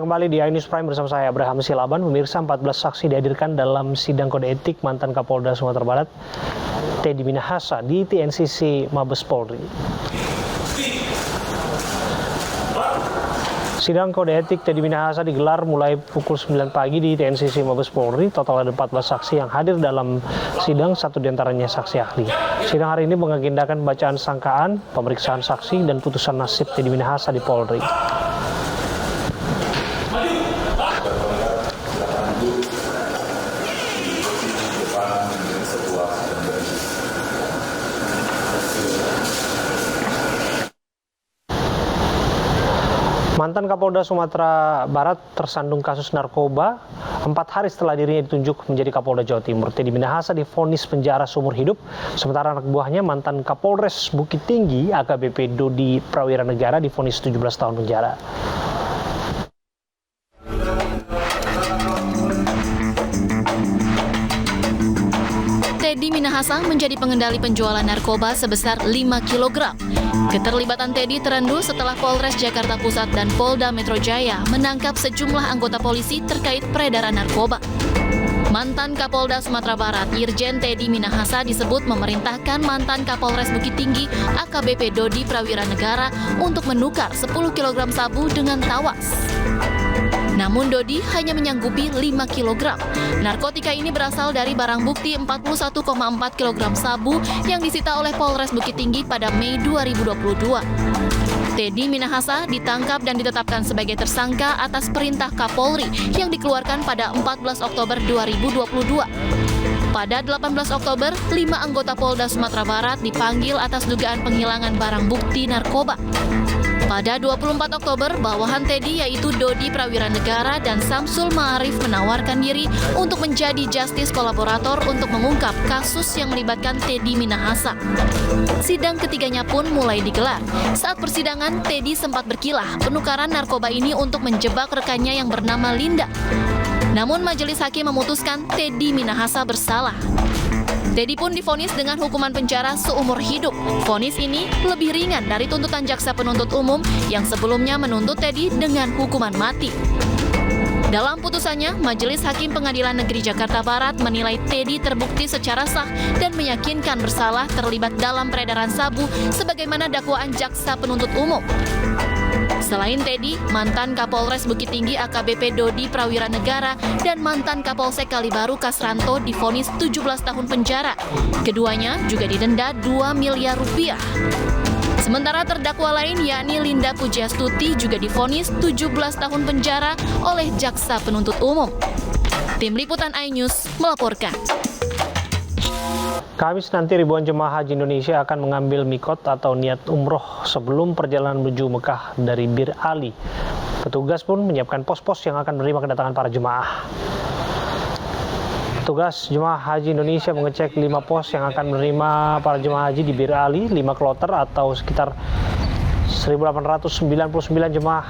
kembali di iNews Prime bersama saya Abraham Silaban. Pemirsa, 14 saksi dihadirkan dalam sidang kode etik mantan Kapolda Sumatera Barat Teddy Minahasa di TNCC Mabes Polri. Sidang kode etik Teddy Minahasa digelar mulai pukul 9 pagi di TNCC Mabes Polri. Total ada 14 saksi yang hadir dalam sidang, 1 diantaranya saksi ahli. Sidang hari ini mengagendakan bacaan sangkaan, pemeriksaan saksi, dan putusan nasib Teddy Minahasa di Polri. Mantan Kapolda Sumatera Barat tersandung kasus narkoba 4 hari setelah dirinya ditunjuk menjadi Kapolda Jawa Timur. Teddy Minahasa divonis penjara seumur hidup, sementara anak buahnya mantan Kapolres Bukit Tinggi AKBP Dodi Prawira Negara divonis 17 tahun penjara. Teddy Minahasa menjadi pengendali penjualan narkoba sebesar 5 kg. Keterlibatan Teddy terendul setelah Polres Jakarta Pusat dan Polda Metro Jaya menangkap sejumlah anggota polisi terkait peredaran narkoba. Mantan Kapolda Sumatera Barat, Irjen Teddy Minahasa disebut memerintahkan mantan Kapolres Bukit Tinggi AKBP Dodi Prawira Negara untuk menukar 10 kg sabu dengan tawas. Namun Dodi hanya menyanggupi 5 kg. Narkotika ini berasal dari barang bukti 41,4 kg sabu yang disita oleh Polres Bukit Tinggi pada Mei 2022. Teddy Minahasa ditangkap dan ditetapkan sebagai tersangka atas perintah Kapolri yang dikeluarkan pada 14 Oktober 2022. Pada 18 Oktober, 5 anggota Polda Sumatera Barat dipanggil atas dugaan penghilangan barang bukti narkoba. Pada 24 Oktober, bawahan Teddy yaitu Dodi Prawira Negara dan Samsul Ma'arif menawarkan diri untuk menjadi justice kolaborator untuk mengungkap kasus yang melibatkan Teddy Minahasa. Sidang ketiganya pun mulai digelar. Saat persidangan, Teddy sempat berkilah penukaran narkoba ini untuk menjebak rekannya yang bernama Linda. Namun majelis hakim memutuskan Teddy Minahasa bersalah. Teddy pun divonis dengan hukuman penjara seumur hidup. Vonis ini lebih ringan dari tuntutan jaksa penuntut umum yang sebelumnya menuntut Teddy dengan hukuman mati. Dalam putusannya, Majelis Hakim Pengadilan Negeri Jakarta Barat menilai Teddy terbukti secara sah dan meyakinkan bersalah terlibat dalam peredaran sabu sebagaimana dakwaan jaksa penuntut umum. Selain Teddy, mantan Kapolres Bukit Tinggi AKBP Dodi Prawira Negara dan mantan Kapolsek Kalibaru Kasranto divonis 17 tahun penjara. Keduanya juga didenda 2 miliar rupiah. Sementara terdakwa lain yakni Linda Pujiastuti juga divonis 17 tahun penjara oleh jaksa penuntut umum. Tim Liputan iNews melaporkan. Kamis nanti ribuan jemaah haji Indonesia akan mengambil mikot atau niat umroh sebelum perjalanan menuju Mekah dari Bir Ali. Petugas pun menyiapkan pos-pos yang akan menerima kedatangan para jemaah. Petugas jemaah haji Indonesia mengecek 5 pos yang akan menerima para jemaah haji di Bir Ali, 5 kloter atau sekitar 1.899 jemaah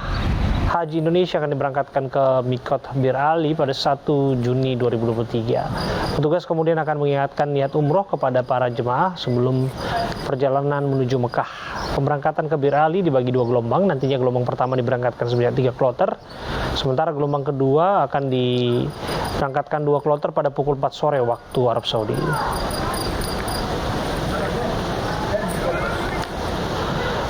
haji Indonesia akan diberangkatkan ke Mikot Bir Ali pada 1 Juni 2023. Petugas kemudian akan mengingatkan niat umroh kepada para jemaah sebelum perjalanan menuju Mekah. Pemberangkatan ke Bir Ali dibagi 2 gelombang, nantinya gelombang pertama diberangkatkan sebanyak 3 kloter, sementara gelombang kedua akan diberangkatkan 2 kloter pada pukul 4 sore waktu Arab Saudi.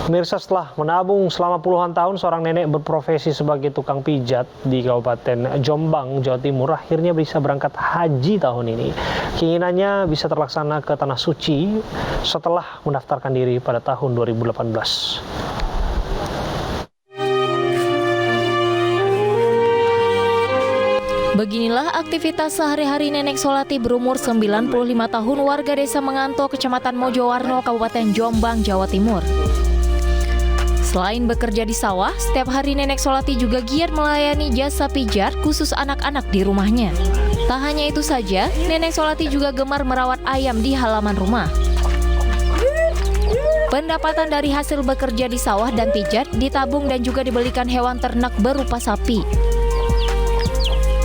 Pemirsa, setelah menabung selama puluhan tahun, seorang nenek berprofesi sebagai tukang pijat di Kabupaten Jombang, Jawa Timur, akhirnya bisa berangkat haji tahun ini. Keinginannya bisa terlaksana ke Tanah Suci setelah mendaftarkan diri pada tahun 2018. Beginilah aktivitas sehari-hari Nenek Solati berumur 95 tahun warga desa Menganto, Kecamatan Mojowarno, Kabupaten Jombang, Jawa Timur. Selain bekerja di sawah, setiap hari Nenek Solati juga giat melayani jasa pijat khusus anak-anak di rumahnya. Tak hanya itu saja, Nenek Solati juga gemar merawat ayam di halaman rumah. Pendapatan dari hasil bekerja di sawah dan pijat ditabung dan juga dibelikan hewan ternak berupa sapi.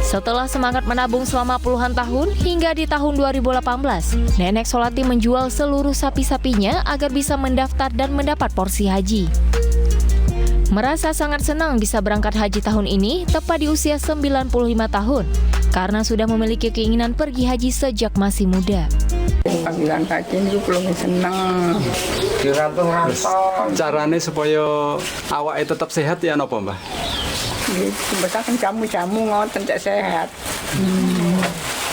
Setelah semangat menabung selama puluhan tahun, hingga di tahun 2018, Nenek Solati menjual seluruh sapi-sapinya agar bisa mendaftar dan mendapat porsi haji. merasa sangat senang bisa berangkat haji tahun ini tepat di usia 95 tahun karena sudah memiliki keinginan pergi haji sejak masih muda. Panggilan kaki ini belum seneng. Caranya supaya awak tetap sehat ya napa Mbah? Gitu, misalkan jamu-jamu ngoten cek sehat.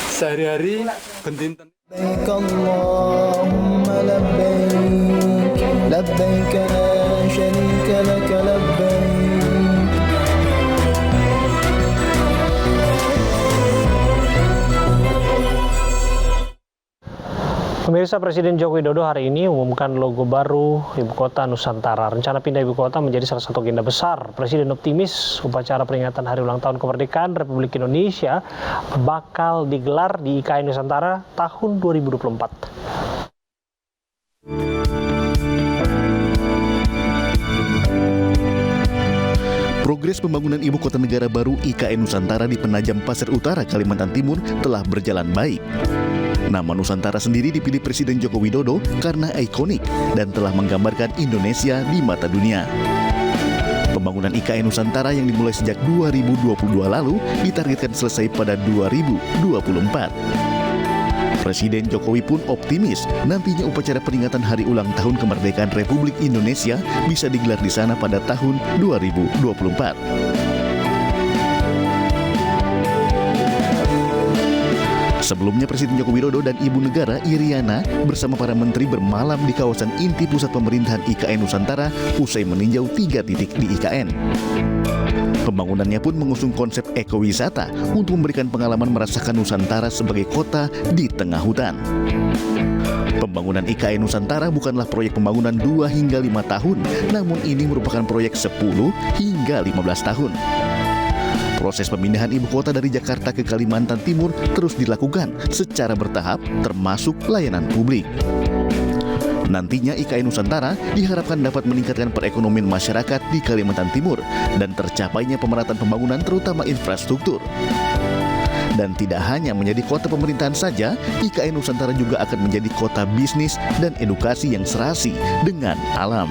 Sehari-hari bendinten لبيك اللهم لبيك لبيك لا شريك لك لبيك. Pemirsa, Presiden Joko Widodo hari ini umumkan logo baru Ibu Kota Nusantara. Rencana pindah Ibu Kota menjadi salah satu agenda besar. Presiden optimis upacara peringatan Hari Ulang Tahun Kemerdekaan Republik Indonesia bakal digelar di IKN Nusantara tahun 2024. Progres pembangunan Ibu Kota Negara baru IKN Nusantara di Penajam Pasir Utara, Kalimantan Timur telah berjalan baik. Nama Nusantara sendiri dipilih Presiden Joko Widodo karena ikonik dan telah menggambarkan Indonesia di mata dunia. Pembangunan IKN Nusantara yang dimulai sejak 2022 lalu ditargetkan selesai pada 2024. Presiden Jokowi pun optimis nantinya upacara peringatan Hari Ulang Tahun Kemerdekaan Republik Indonesia bisa digelar di sana pada tahun 2024. Sebelumnya Presiden Joko Widodo dan Ibu Negara Iriana bersama para menteri bermalam di kawasan inti pusat pemerintahan IKN Nusantara usai meninjau 3 titik di IKN. Pembangunannya pun mengusung konsep ekowisata untuk memberikan pengalaman merasakan Nusantara sebagai kota di tengah hutan. Pembangunan IKN Nusantara bukanlah proyek pembangunan 2 hingga 5 tahun, namun ini merupakan proyek 10 hingga 15 tahun. Proses pemindahan ibu kota dari Jakarta ke Kalimantan Timur terus dilakukan secara bertahap, termasuk layanan publik. Nantinya IKN Nusantara diharapkan dapat meningkatkan perekonomian masyarakat di Kalimantan Timur dan tercapainya pemerataan pembangunan terutama infrastruktur. Dan tidak hanya menjadi kota pemerintahan saja, IKN Nusantara juga akan menjadi kota bisnis dan edukasi yang serasi dengan alam.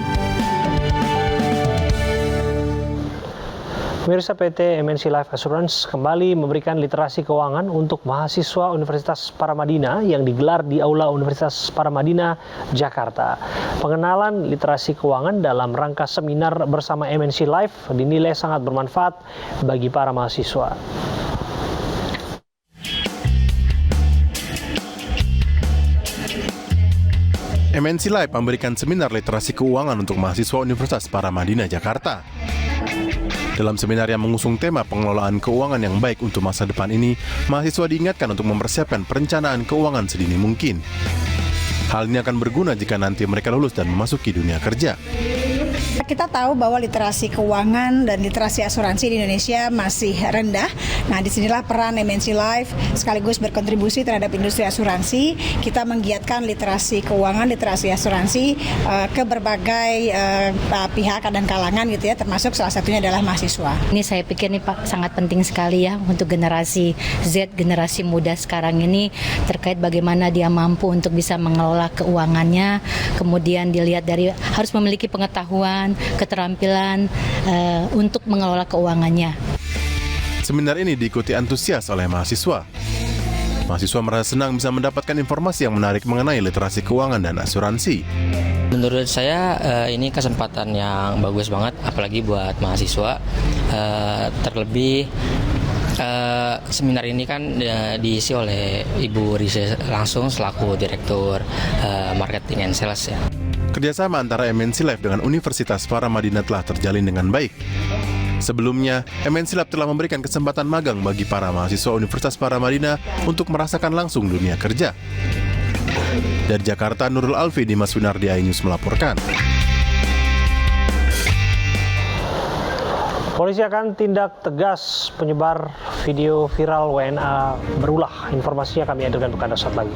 Pemirsa, PT MNC Life Assurance kembali memberikan literasi keuangan untuk mahasiswa Universitas Paramadina yang digelar di Aula Universitas Paramadina, Jakarta. Pengenalan literasi keuangan dalam rangka seminar bersama MNC Life dinilai sangat bermanfaat bagi para mahasiswa. MNC Life memberikan seminar literasi keuangan untuk mahasiswa Universitas Paramadina, Jakarta. Dalam seminar yang mengusung tema pengelolaan keuangan yang baik untuk masa depan ini, mahasiswa diingatkan untuk mempersiapkan perencanaan keuangan sedini mungkin. Hal ini akan berguna jika nanti mereka lulus dan memasuki dunia kerja. Kita tahu bahwa literasi keuangan dan literasi asuransi di Indonesia masih rendah. Nah, disinilah peran MNC Life sekaligus berkontribusi terhadap industri asuransi. Kita menggiatkan literasi keuangan, literasi asuransi ke berbagai pihak dan kalangan gitu ya, termasuk salah satunya adalah mahasiswa. Ini saya pikir nih Pak sangat penting sekali ya untuk generasi Z, generasi muda sekarang ini terkait bagaimana dia mampu untuk bisa mengelola keuangannya, kemudian dilihat dari harus memiliki pengetahuan, keterampilan untuk mengelola keuangannya. Seminar ini diikuti antusias oleh mahasiswa. Mahasiswa merasa senang bisa mendapatkan informasi yang menarik mengenai literasi keuangan dan asuransi. Menurut saya ini kesempatan yang bagus banget, apalagi buat mahasiswa. Terlebih seminar ini kan diisi oleh Ibu Rise langsung selaku Direktur Marketing and Sales ya. Kerjasama antara MNC Life dengan Universitas Paramadina telah terjalin dengan baik. Sebelumnya, MNC Life telah memberikan kesempatan magang bagi para mahasiswa Universitas Paramadina untuk merasakan langsung dunia kerja. Dari Jakarta, Nurul Alfi, Dimas Winardi, iNews melaporkan. Polisi akan tindak tegas penyebar video viral WNA berulah. Informasinya kami hadirkan untuk Anda saat lagi.